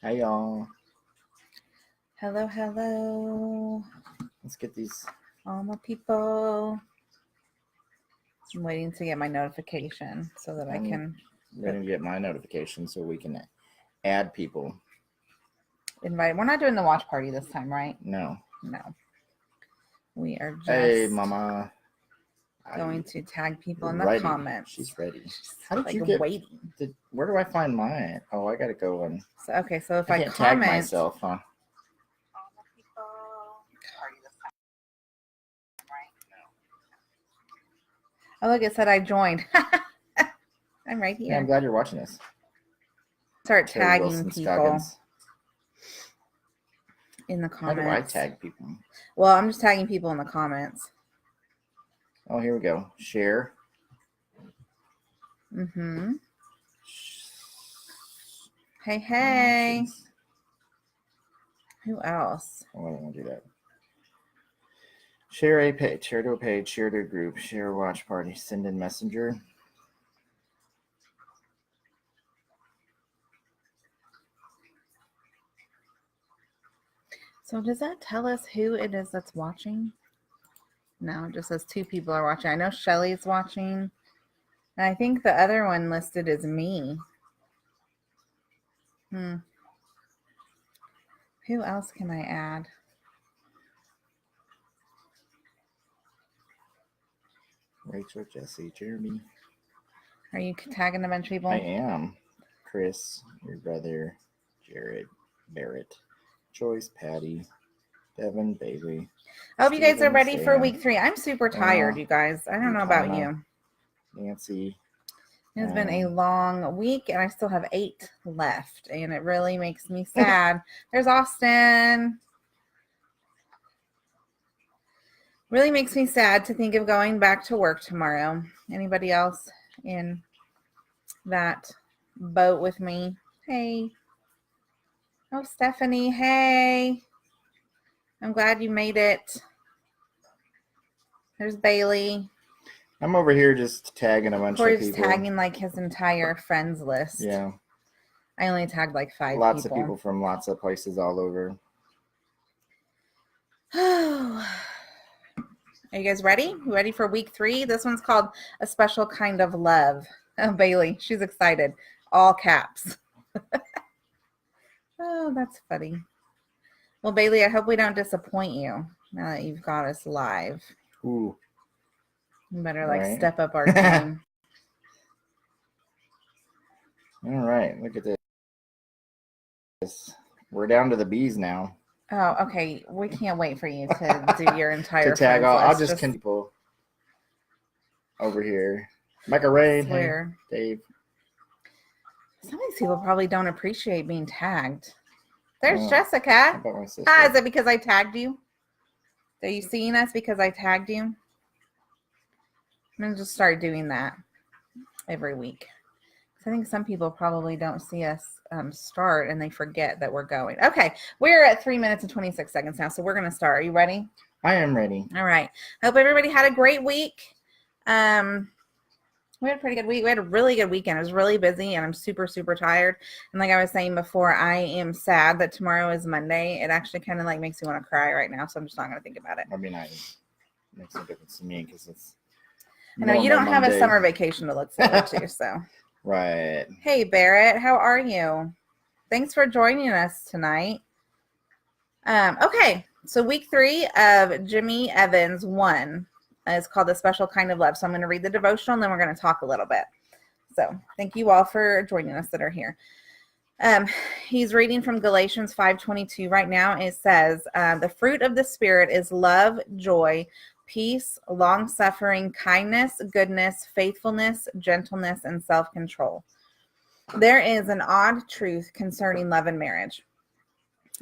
Hey y'all. Hello, hello. Let's get these. All my people. I'm waiting to get my notification so that I can Ready to get my notification so we can add people. invite. We're not doing the watch party this time, right? No. We are just Hey, Mama. going to tag people in the ready. comments. She's ready. How did you get waiting? Where do I find mine? Oh, I gotta go and. So if I can't comment, tag myself, huh? Oh, look, it said I joined. I'm right here. Yeah, I'm glad you're watching this. Start tagging people in the comments. How do I tag people? Well, I'm just tagging people in the comments. Oh, here we go. Share. Mm-hmm. Hey. Who else? Oh, I don't want to do that. Share a page. Share to a page. Share to a group. Share a watch party. Send in messenger. So does that tell us who it is that's watching? No, it just says 2 people are watching. I know Shelly's watching. And I think the other one listed is me. Who else can I add? Rachel, Jesse, Jeremy. Are you tagging a bunch of people? I am. Chris, your brother, Jared, Barrett, Joyce, Patty, Devin, Bailey. I hope you guys are ready for week 3. I'm super tired, you guys. I don't know about you. Nancy. It's been a long week, and I still have 8 left, and it really makes me sad. There's Austin. Really makes me sad to think of going back to work tomorrow. Anybody else in that boat with me? Hey. Oh, Stephanie. Hey. I'm glad you made it. There's Bailey. I'm over here just tagging a bunch of people. Corey's tagging like his entire friends list. Yeah. I only tagged like 5 people. Lots of people from lots of places all over. Are you guys ready? Ready for week 3? This one's called A Special Kind of Love. Oh, Bailey, she's excited. All caps. Oh, that's funny. Well, Bailey, I hope we don't disappoint you now that you've got us live. Ooh. You better step up our game. All right, look at this. We're down to the bees now. Oh, okay. We can't wait for you to do your entire to tag all. I'll just can people over here. Micah Rain, hey, Dave. Some of these people probably don't appreciate being tagged. There's Jessica. How about my sister? Is it because I tagged you? Are you seeing us because I tagged you? I'm going to just start doing that every week. I think some people probably don't see us start and they forget that we're going. Okay, we're at 3 minutes and 26 seconds now, so we're going to start. Are you ready? I am ready. All right. Hope everybody had a great week. We had a pretty good week. We had a really good weekend. It was really busy, and I'm super, super tired. And like I was saying before, I am sad that tomorrow is Monday. It actually kind of makes me want to cry right now, so I'm just not going to think about it. I mean, it makes no difference to me because it's I know you don't have a summer vacation to look forward to, so. Right. Hey, Barrett, how are you? Thanks for joining us tonight. Okay, so week 3 of Jimmy Evans 1 is called A Special Kind of Love. So I'm going to read the devotional, and then we're going to talk a little bit. So thank you all for joining us that are here. He's reading from Galatians 5:22 right now. It says, the fruit of the Spirit is love, joy, peace, long-suffering, kindness, goodness, faithfulness, gentleness, and self-control. There is an odd truth concerning love and marriage.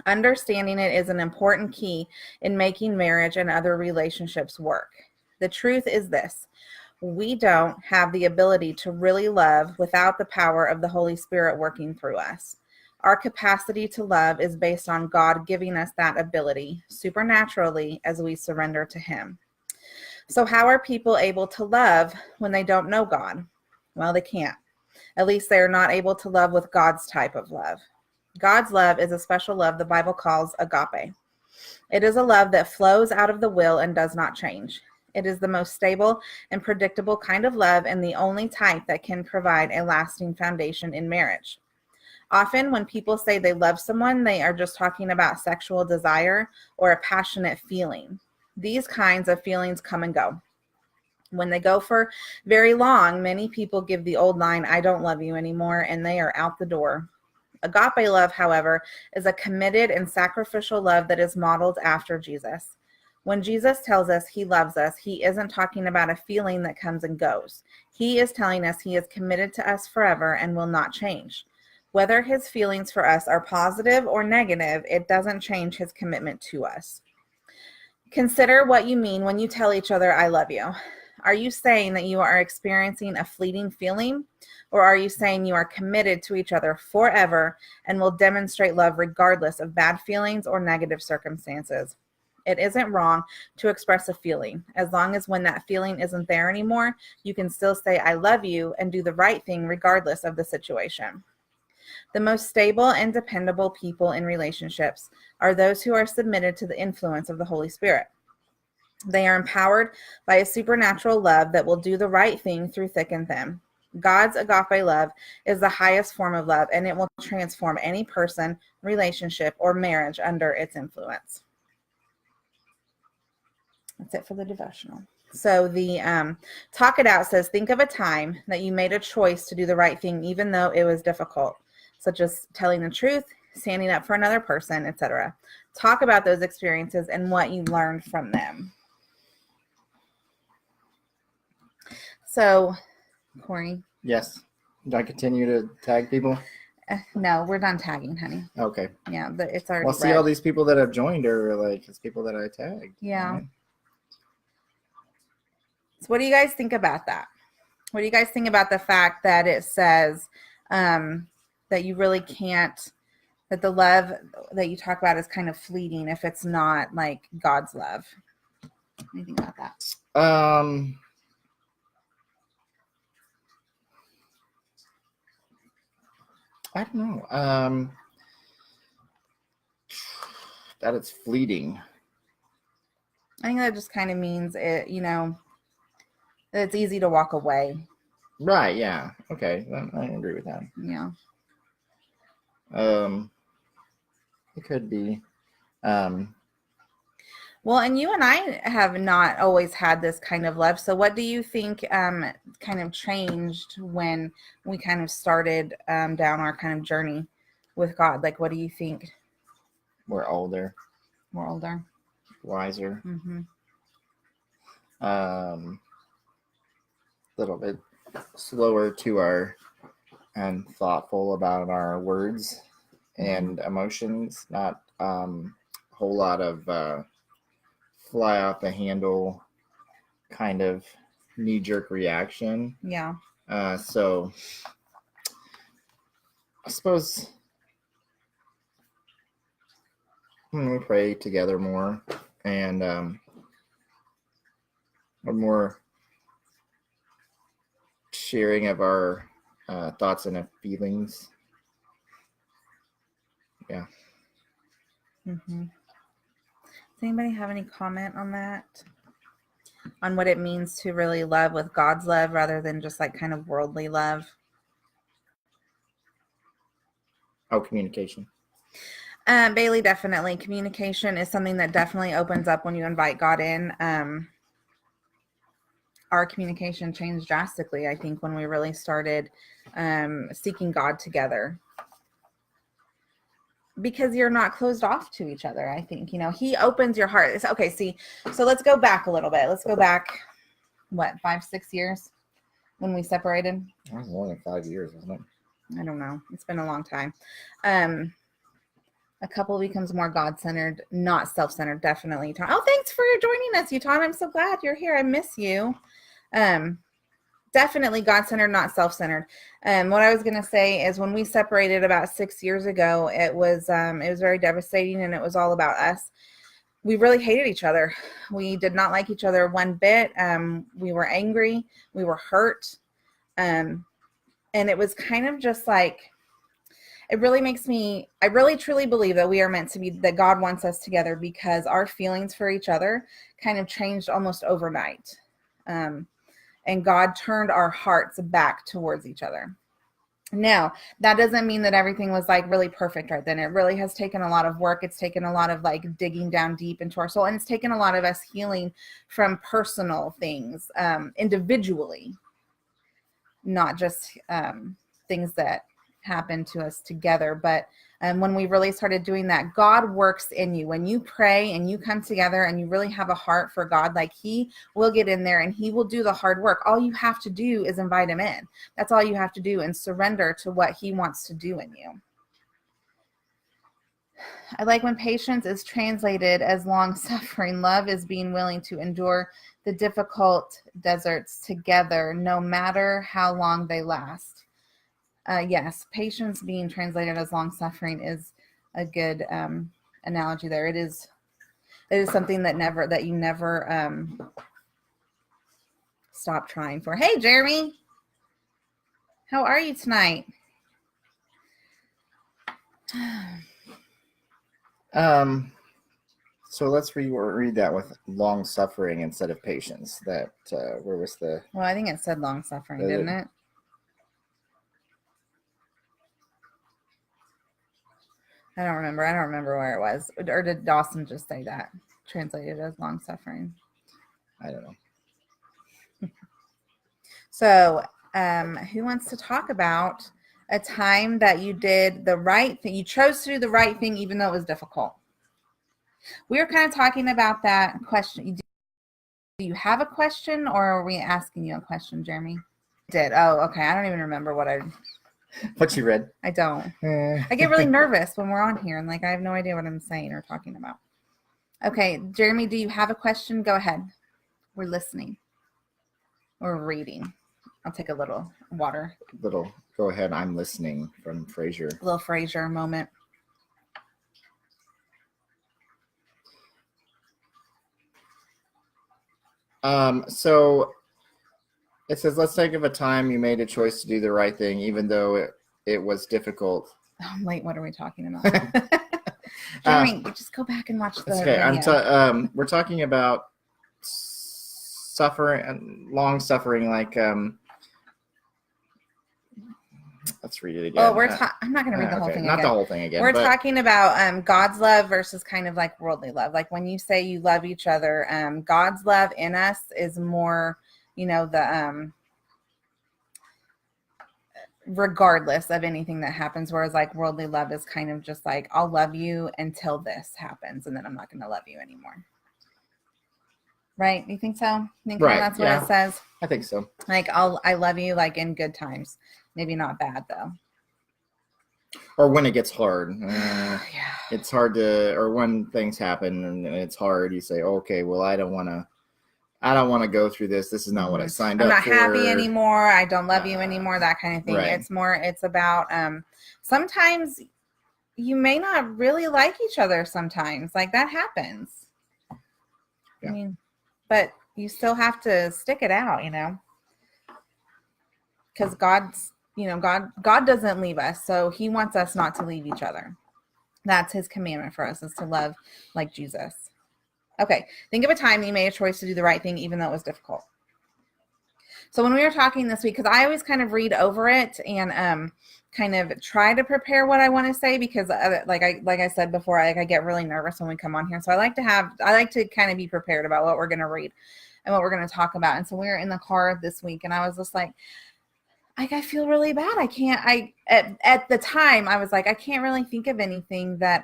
Understanding it is an important key in making marriage and other relationships work. The truth is this: we don't have the ability to really love without the power of the Holy Spirit working through us. Our capacity to love is based on God giving us that ability supernaturally as we surrender to Him. So how are people able to love when they don't know God? Well, they can't. At least they're not able to love with God's type of love. God's love is a special love the Bible calls agape. It is a love that flows out of the will and does not change. It is the most stable and predictable kind of love and the only type that can provide a lasting foundation in marriage. Often, when people say they love someone, they are just talking about sexual desire or a passionate feeling. These kinds of feelings come and go. When they go for very long, many people give the old line, "I don't love you anymore," and they are out the door. Agape love, however, is a committed and sacrificial love that is modeled after Jesus. When Jesus tells us he loves us, he isn't talking about a feeling that comes and goes. He is telling us he is committed to us forever and will not change. Whether his feelings for us are positive or negative, it doesn't change his commitment to us. Consider what you mean when you tell each other, "I love you." Are you saying that you are experiencing a fleeting feeling, or are you saying you are committed to each other forever and will demonstrate love regardless of bad feelings or negative circumstances? It isn't wrong to express a feeling, as long as when that feeling isn't there anymore, you can still say, "I love you," and do the right thing regardless of the situation. The most stable and dependable people in relationships are those who are submitted to the influence of the Holy Spirit. They are empowered by a supernatural love that will do the right thing through thick and thin. God's agape love is the highest form of love, and it will transform any person, relationship, or marriage under its influence. That's it for the devotional. So the Talk It Out says, think of a time that you made a choice to do the right thing even though it was difficult, such as telling the truth, standing up for another person, etc. Talk about those experiences and what you learned from them. So, Corey. Yes. Do I continue to tag people? No, we're done tagging, honey. Okay. Yeah, it's already Well, see, all these people that have joined are like, it's people that I tagged. Yeah. Right? So what do you guys think about that? What do you guys think about the fact that it says that you really can't, that the love that you talk about is kind of fleeting if it's not like God's love? What do you think about that? I don't know. That it's fleeting. I think that just kind of means it, that it's easy to walk away. Right, yeah. Okay, I agree with that. Yeah. It could be. Well, and you and I have not always had this kind of love. So what do you think kind of changed when we kind of started down our kind of journey with God? Like, what do you think? We're older. We're older. Wiser. Mm-hmm. Little bit slower to our and thoughtful about our words and emotions. Not a whole lot of fly off the handle kind of knee-jerk reaction. Yeah. So I suppose when we pray together more and we're more sharing of our thoughts and feelings. Yeah. Mm-hmm. Does anybody have any comment on that? On what it means to really love with God's love rather than just like kind of worldly love? Oh, communication. Bailey, definitely. Communication is something that definitely opens up when you invite God in. Our communication changed drastically, I think, when we really started seeking God together. Because you're not closed off to each other, I think. He opens your heart. Okay, so let's go back a little bit. Let's go back, 5-6 years when we separated? That was more than 5 years, wasn't it? I don't know. It's been a long time. A couple becomes more God-centered, not self-centered, definitely. Oh, thanks for joining us, Utah. I'm so glad you're here. I miss you. Definitely God-centered, not self-centered. What I was going to say is when we separated about 6 years ago, it was very devastating, and it was all about us. We really hated each other. We did not like each other one bit. We were angry. We were hurt. And it was kind of just like, it really makes me, I really truly believe that we are meant to be, that God wants us together because our feelings for each other kind of changed almost overnight. And God turned our hearts back towards each other. Now, that doesn't mean that everything was like really perfect right then. It really has taken a lot of work. It's taken a lot of like digging down deep into our soul. And it's taken a lot of us healing from personal things individually, not just things that happen to us together. But when we really started doing that, God works in you. When you pray and you come together and you really have a heart for God, like he will get in there and he will do the hard work. All you have to do is invite him in. That's all you have to do, and surrender to what he wants to do in you. I like when patience is translated as long suffering. Love is being willing to endure the difficult deserts together, no matter how long they last. Yes, patience being translated as long suffering is a good analogy there. It is something that you never stop trying for. Hey, Jeremy, how are you tonight? So let's read that with long suffering instead of patience. That where was the? Well, I think it said long suffering, didn't it? I don't remember where it was. Or did Dawson just say that? Translated as long suffering. I don't know. So, who wants to talk about a time that you did the right thing? You chose to do the right thing even though it was difficult. We were kind of talking about that question. Do you have a question, or are we asking you a question, Jeremy? I did. Oh, okay. I don't even remember what you read. I don't. I get really nervous when we're on here and like I have no idea what I'm saying or talking about. Okay, Jeremy, do you have a question? Go ahead. We're listening. Or reading. I'll take a little water. Go ahead. I'm listening from Fraser. A little Fraser moment. So it says, let's think of a time you made a choice to do the right thing, even though it was difficult. Wait, what are we talking about? Jeremy, just go back and watch the video. We're talking about long suffering, like let's read it again. Oh, I'm not going to read the whole thing again. Not the whole thing again. We're talking about God's love versus kind of like worldly love. Like when you say you love each other, God's love in us is more, the regardless of anything that happens, whereas like worldly love is kind of just like, I'll love you until this happens, and then I'm not going to love you anymore. Right? You think so? I think right. That's what it says. I think so. Like I love you like in good times. Maybe not bad though. Or when it gets hard. It's hard or when things happen and it's hard, you say, okay, well, I don't want to go through this. This is not what I signed up for. I'm not happy anymore. I don't love you anymore. That kind of thing. Right. It's about sometimes you may not really like each other sometimes. Like that happens. Yeah. I mean, but you still have to stick it out, because God's, God doesn't leave us. So he wants us not to leave each other. That's his commandment for us, is to love like Jesus. Okay. Think of a time you made a choice to do the right thing, even though it was difficult. So when we were talking this week, because I always kind of read over it and kind of try to prepare what I want to say, because like I said before, I get really nervous when we come on here. So I like to kind of be prepared about what we're going to read and what we're going to talk about. And so we were in the car this week and I was just like I feel really bad. At the time I was like, I can't really think of anything that,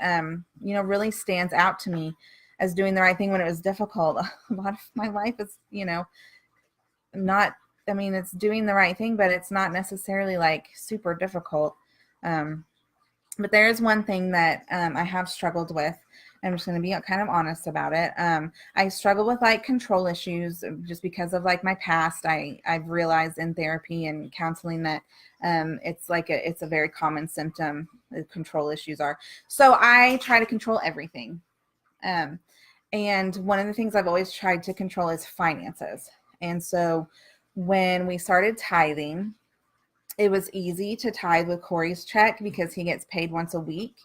really stands out to me as doing the right thing when it was difficult. A lot of my life is, it's doing the right thing, but it's not necessarily like super difficult. But there is one thing that I have struggled with. I'm just going to be kind of honest about it. I struggle with like control issues just because of like my past. I've realized in therapy and counseling that it's a very common symptom that control issues are. So I try to control everything. And one of the things I've always tried to control is finances. And so when we started tithing, it was easy to tithe with Corey's check because he gets paid once a week.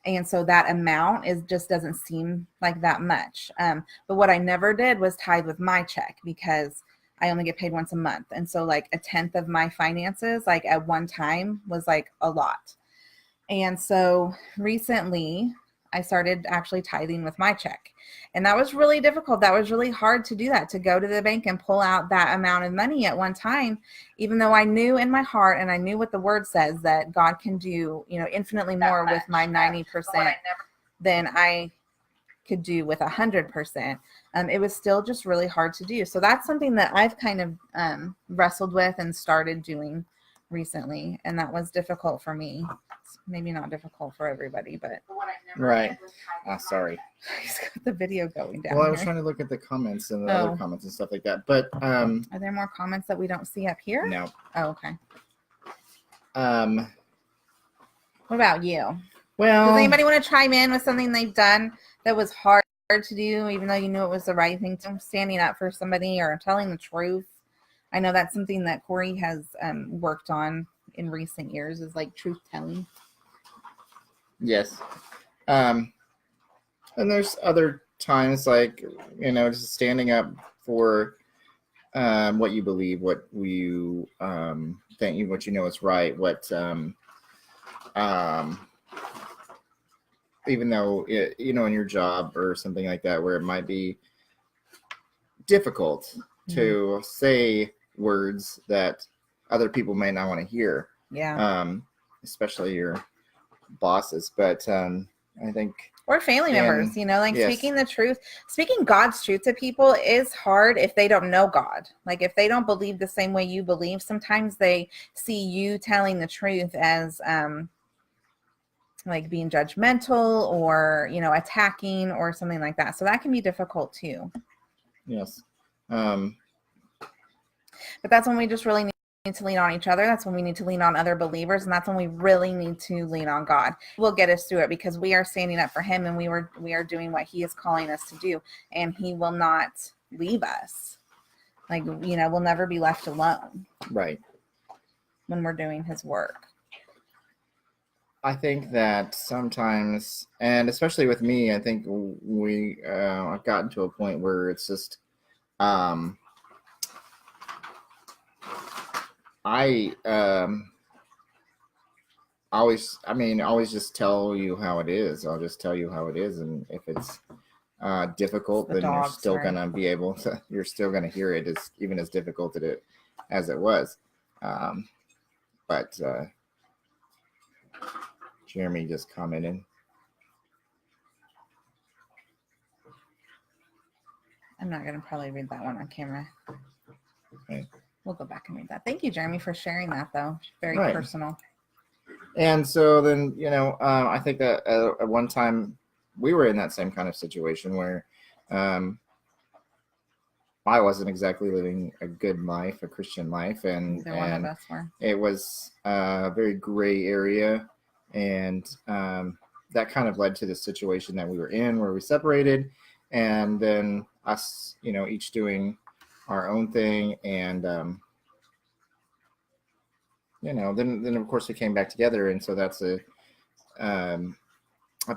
And so that amount just doesn't seem like that much. But what I never did was tithe with my check because I only get paid once a month. And so like a tenth of my finances, like at one time, was like a lot. And so recently I started actually tithing with my check. And that was really difficult. That was really hard to do that, to go to the bank and pull out that amount of money at one time, even though I knew in my heart and I knew what the word says that God can do, infinitely more with my 90% than I could do with 100%. It was still just really hard to do. So that's something that I've kind of wrestled with and started doing recently. And that was difficult for me. It's maybe not difficult for everybody, but Right. Sorry. he's got the video going down. Well, I was trying to look at the comments and the other comments and stuff like that. But are there more comments that we don't see up here? No. Oh, okay. What about you? Well, does anybody want to chime in with something they've done that was hard to do, even though you knew it was the right thing to, standing up for somebody or telling the truth? I know that's something that Corey has worked on in recent years, is like truth telling. Yes. And there's other times like, just standing up for what you believe, what you think, what you know is right, what even though in your job or something like that, where it might be difficult to say words that other people may not want to hear. Yeah. Especially your bosses, but I think, or family members, yes. Speaking the truth, speaking God's truth to people is hard if they don't know God. Like if they don't believe the same way you believe, sometimes they see you telling the truth as like being judgmental or, attacking or something like that. So that can be difficult too. Yes. But that's when we just really need to lean on each other. That's when we need to lean on other believers, and that's when we really need to lean on God. He will get us through it because we are standing up for him, and we are doing what he is calling us to do, and he will not leave us. Like, we'll never be left alone. Right. When we're doing his work. I think that sometimes, and especially with me, I think I've gotten to a point where it's just I always just tell you how it is. I'll just tell you how it is, and if it's difficult, then you're still gonna be able to. You're still gonna hear it as even as difficult as it was. But Jeremy just commented. I'm not gonna probably read that one on camera. Okay. We'll go back and read that. Thank you, Jeremy, for sharing that, though. Very personal. And so then, I think that at one time we were in that same kind of situation where I wasn't exactly living a good life, a Christian life, and one of us were. It was a very gray area, and that kind of led to the situation that we were in, where we separated, and then us, each doing our own thing, and then of course we came back together, and so that's a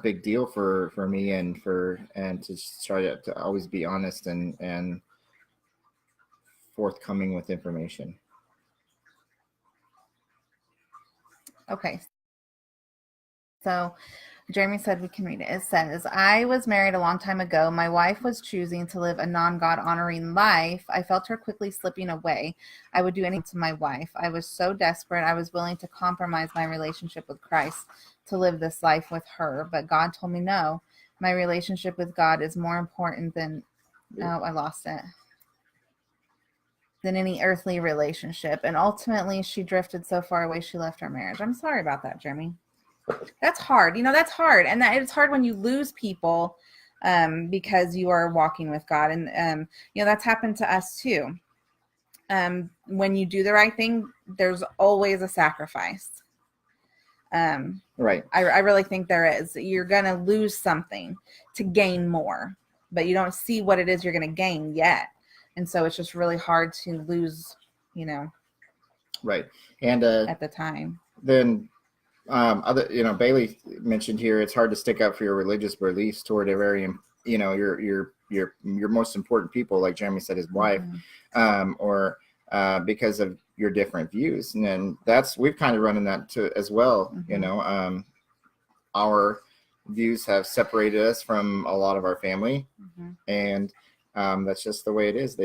big deal for me, and to try to always be honest and forthcoming with information. Okay. So Jeremy said we can read it. It says, I was married a long time ago. My wife was choosing to live a non-God honoring life. I felt her quickly slipping away. I would do anything to my wife. I was so desperate. I was willing to compromise my relationship with Christ to live this life with her. But God told me no. My relationship with God is more important than, I lost it, than any earthly relationship. And ultimately, she drifted so far away, she left our marriage. I'm sorry about that, Jeremy. That's hard. That's hard. And it's hard when you lose people because you are walking with God. And, that's happened to us too. When you do the right thing, there's always a sacrifice. Right. I really think there is. You're going to lose something to gain more, but you don't see what it is you're going to gain yet. And so it's just really hard to lose, Right. And at the time. then other, Bailey mentioned here, it's hard to stick up for your religious beliefs toward a very, your most important people, like Jeremy said, his wife, or because of your different views. And then we've kind of run in that too as well. Our views have separated us from a lot of our family, and that's just the way it is.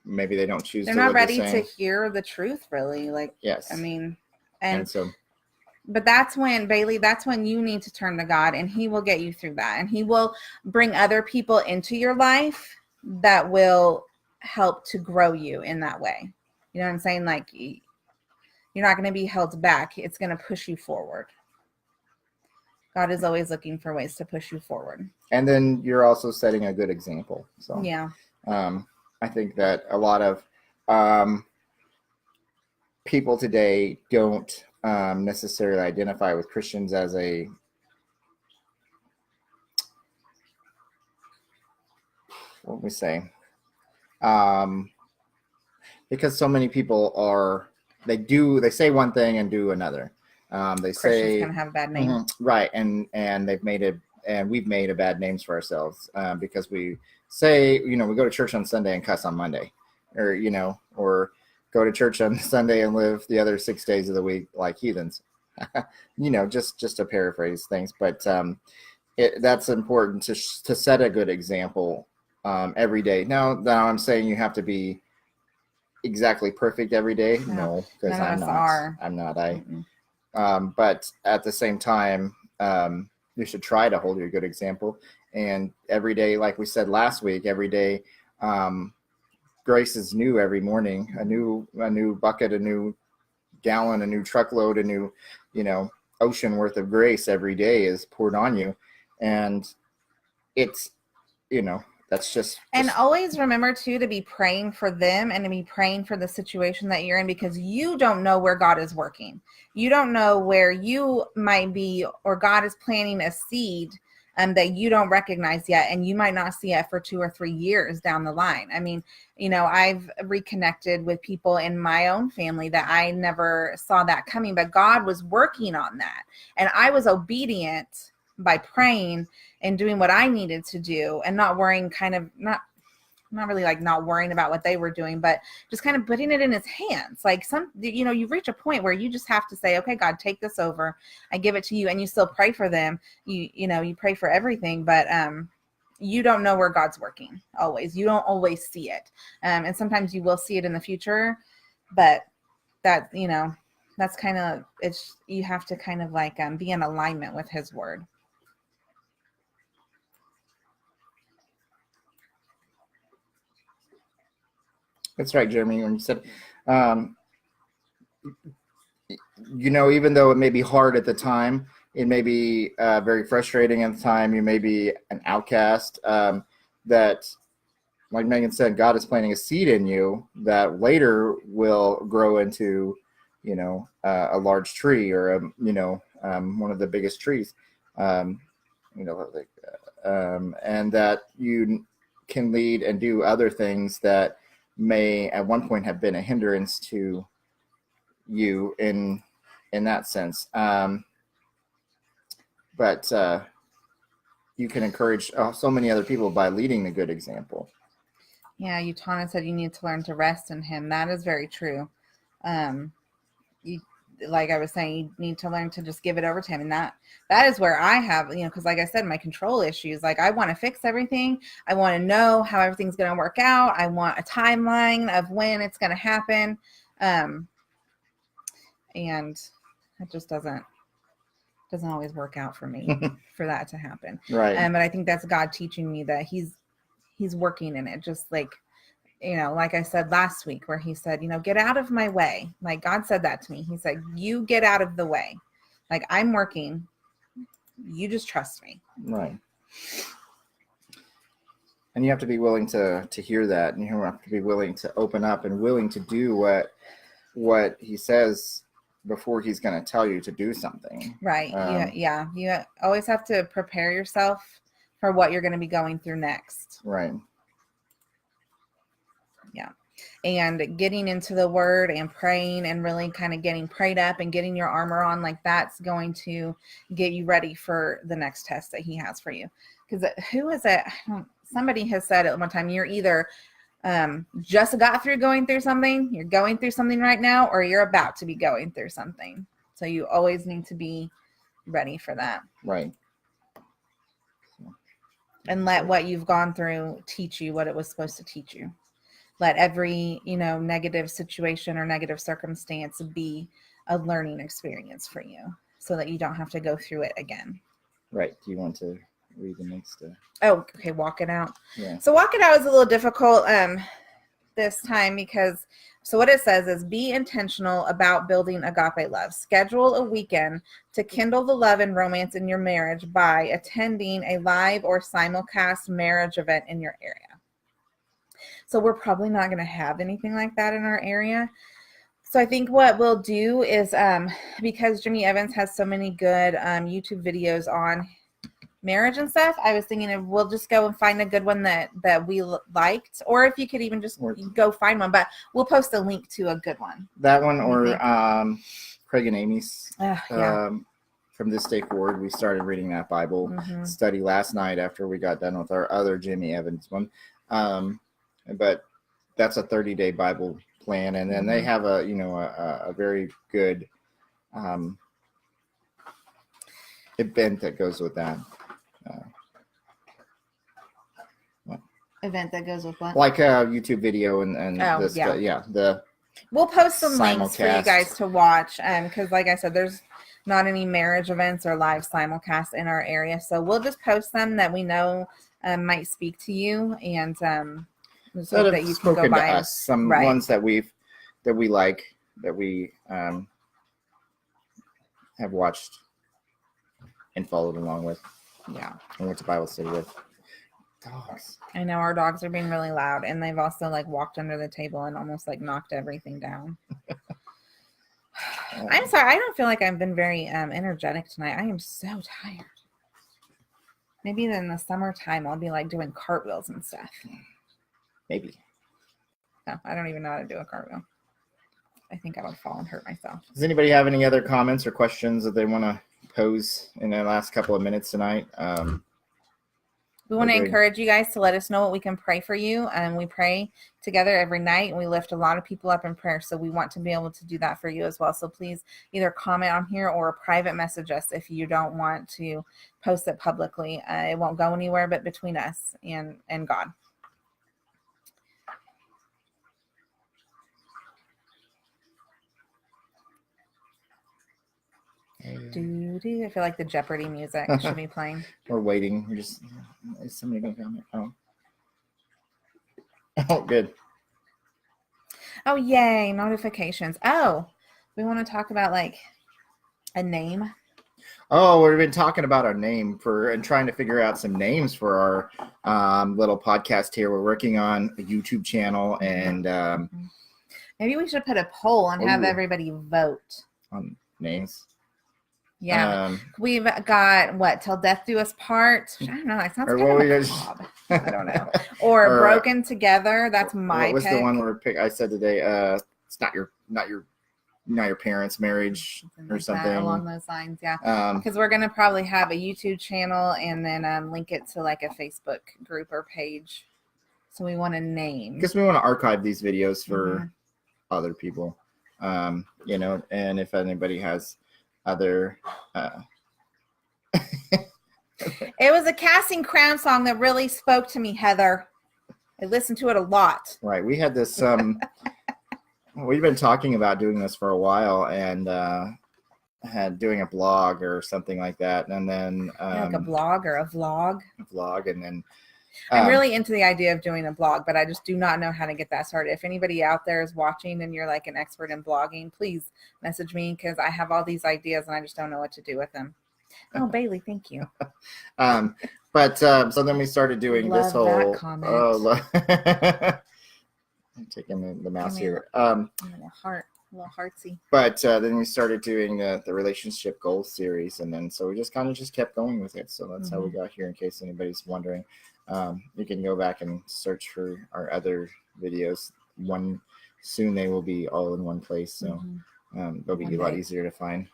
Maybe they don't choose. They're to not live ready the same. to hear the truth, really. Like, yes, I mean, and so. But that's when, Bailey, that's when you need to turn to God, and he will get you through that. And he will bring other people into your life that will help to grow you in that way. You know what I'm saying? Like, you're not going to be held back. It's going to push you forward. God is always looking for ways to push you forward. And then you're also setting a good example. So yeah. I think that a lot of people today don't necessarily identify with Christians as a what we say, because so many people they say one thing and do another. They Christians say kind of have a bad name, right? And they've made it, and we've made a bad names for ourselves because we say, we go to church on Sunday and cuss on Monday, or or go to church on Sunday and live the other 6 days of the week like heathens. Just to paraphrase things, but that's important to set a good example every day. Now I'm saying you have to be exactly perfect every day. No, because I'm not. But at the same time, you should try to hold your good example. And every day, like we said last week, every day, grace is new every morning. A new bucket, a new gallon, a new truckload, a new, ocean worth of grace every day is poured on you. And it's, that's just. And always remember too to be praying for them and to be praying for the situation that you're in, because you don't know where God is working. You don't know where you might be, or God is planting a seed that you don't recognize yet, and you might not see it for 2 or 3 years down the line. I mean, I've reconnected with people in my own family that I never saw that coming, but God was working on that, and I was obedient by praying and doing what I needed to do, and not worrying, not really like not worrying about what they were doing, but just kind of putting it in his hands. Like you reach a point where you just have to say, okay, God, take this over. I give it to you. And you still pray for them. You pray for everything, but you don't know where God's working always. You don't always see it. And sometimes you will see it in the future, but that, that's kind of, you have to kind of like be in alignment with his word. That's right, Jeremy. When you said, even though it may be hard at the time, it may be very frustrating at the time. You may be an outcast. That, like Megan said, God is planting a seed in you that later will grow into, a large tree, or one of the biggest trees. And that you can lead and do other things that may at one point have been a hindrance to you in that sense. But you can encourage so many other people by leading the good example. Yeah, Utana said you need to learn to rest in him. That is very true. Like I was saying, you need to learn to just give it over to him. And that is where I have, because like I said, my control issues, like I want to fix everything. I want to know how everything's going to work out. I want a timeline of when it's going to happen. And it just doesn't always work out for me for that to happen. Right. But I think that's God teaching me that he's working in it. Just like, like I said last week, where he said, get out of my way. Like God said that to me. He said, you get out of the way. Like I'm working. You just trust me. Right. And you have to be willing to hear that. And you have to be willing to open up and willing to do what he says before he's going to tell you to do something. Right. Yeah. You always have to prepare yourself for what you're going to be going through next. Right. Yeah. And getting into the word and praying and really kind of getting prayed up and getting your armor on, like that's going to get you ready for the next test that he has for you. Because who is it? Somebody has said at one time, you're either just got through going through something, you're going through something right now, or you're about to be going through something. So you always need to be ready for that. Right. And let what you've gone through teach you what it was supposed to teach you. Let every, negative situation or negative circumstance be a learning experience for you so that you don't have to go through it again. Right. Do you want to read the next? Oh, okay. Walk it out. Yeah. So walk it out is a little difficult this time because so what it says is be intentional about building agape love. Schedule a weekend to kindle the love and romance in your marriage by attending a live or simulcast marriage event in your area. So we're probably not going to have anything like that in our area. So I think what we'll do is because Jimmy Evans has so many good YouTube videos on marriage and stuff, I was thinking if we'll just go and find a good one that we liked, or if you could even just go find one, but we'll post a link to a good one. That one or Craig and Amy's Yeah. From This Day Forward. We started reading that Bible study last night after we got done with our other Jimmy Evans one. But that's a 30-day Bible plan, and then they have a very good event that goes with that. Event that goes with what? Like a YouTube video and we'll post some simulcast links for you guys to watch, because like I said, there's not any marriage events or live simulcasts in our area, so we'll just post them that we know might speak to you, and so that you can go by us. Some ones that we like, that we have watched and followed along with. Yeah. And went to Bible study with. Dogs. I know our dogs are being really loud, and they've also walked under the table and almost knocked everything down. I'm sorry, I don't feel like I've been very energetic tonight. I am so tired. Maybe in the summertime I'll be doing cartwheels and stuff. Maybe. No, I don't even know how to do a cartwheel. I think I would fall and hurt myself. Does anybody have any other comments or questions that they want to pose in the last couple of minutes tonight? We want to encourage you guys to let us know what we can pray for you. And we pray together every night, and we lift a lot of people up in prayer. So we want to be able to do that for you as well. So please either comment on here or private message us if you don't want to post it publicly. It won't go anywhere but between us and God. I feel like the Jeopardy music should be playing. We're waiting. Is somebody going to comment? Oh, good. Oh, yay. Notifications. Oh, we want to talk about a name. Oh, we've been talking about our name and trying to figure out some names for our little podcast here. We're working on a YouTube channel, and maybe we should put a poll and have everybody vote on names. Yeah, we've got Till Death Do Us Part. I don't know. It sounds kind of macabre. I don't know. Or Broken Together. That's my. What was pick. the one where I said today? It's not your parents' marriage or something along those lines. Yeah, because we're gonna probably have a YouTube channel and then link it to a Facebook group or page. So we want a name because we want to archive these videos for other people. And if anybody has other It was a Casting Crown song that really spoke to me, Heather. I listened to it a lot. Right. We had this we've been talking about doing this for a while, and had doing a blog or something like that, and then like a blog or a vlog, and then I'm really into the idea of doing a blog, but I just do not know how to get that started. If anybody out there is watching and you're an expert in blogging, please message me, because I have all these ideas and I just don't know what to do with them. Oh, Bailey, thank you. But so then we started doing this whole. That comment. I'm taking the mouse here. A little heartsy. But then we started doing the relationship goals series, and then so we just kept going with it. So that's how we got here. In case anybody's wondering, you can go back and search for our other videos. one soon. They will be all in one place, so they'll be One a lot day. easier to find.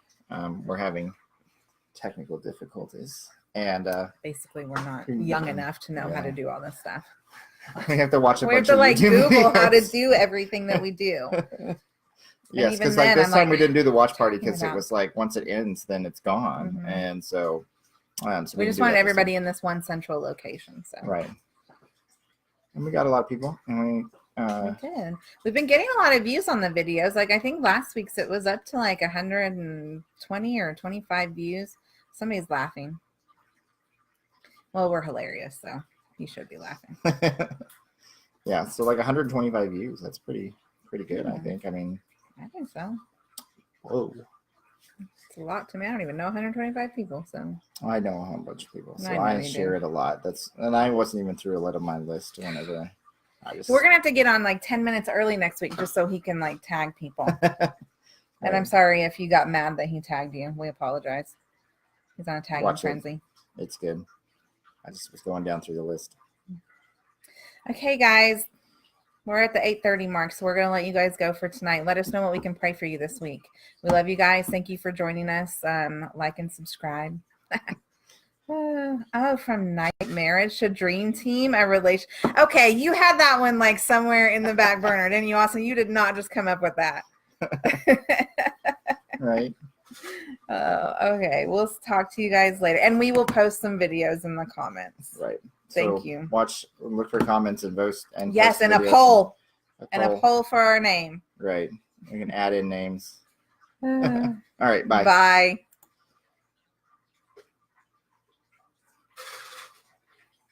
We're having technical difficulties, and Basically, we're not young enough to know how to do all this stuff. we have to watch a We have bunch to of like YouTube Google videos. how to do everything that we do. Yes, even because like then, this I'm time like, we didn't do the watch party checking because it it out. was like once it ends, then it's gone, and so We didn't just do wanted that this everybody time. in this one central location. So Right. And we got a lot of people, and we did. We've been getting a lot of views on the videos. Like I think last week's it was up to like 120 or 25 views. Somebody's laughing. Well, we're hilarious, so you should be laughing. yeah, so like 125 views. That's pretty good, Yeah. I think. I mean, I think so. whoa. It's a lot to me. I don't even know 125 people. So I know a whole bunch of people, so I know I you share do. it a lot. And I wasn't even through a lot of my list whenever I just. we're gonna have to get on like 10 minutes early next week just so he can like tag people. Right. And I'm sorry if you got mad that he tagged you. We apologize. He's on a tagging Watch it. frenzy. It's good. I just was going down through the list. Okay, guys. We're at the 8:30 mark, so we're going to let you guys go for tonight. Let us know what we can pray for you this week. We love you guys. Thank you for joining us. Like and subscribe. From night marriage to dream team, a relation. Okay, you had that one like somewhere in the back burner, didn't you, Austin? You did not just come up with that. Right. Okay. We'll talk to you guys later, and we will post some videos in the comments. Right. Thank you. Look for comments and vote. And yes, post and a videos poll. and A poll for our name. Right. We can add in names. All right. Bye. Bye.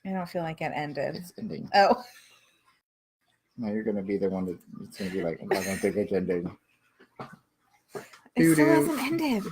I don't feel like it ended. It's ending. Oh. No, you're gonna be the one that's gonna be like, I don't think it's ending. It still hasn't ended.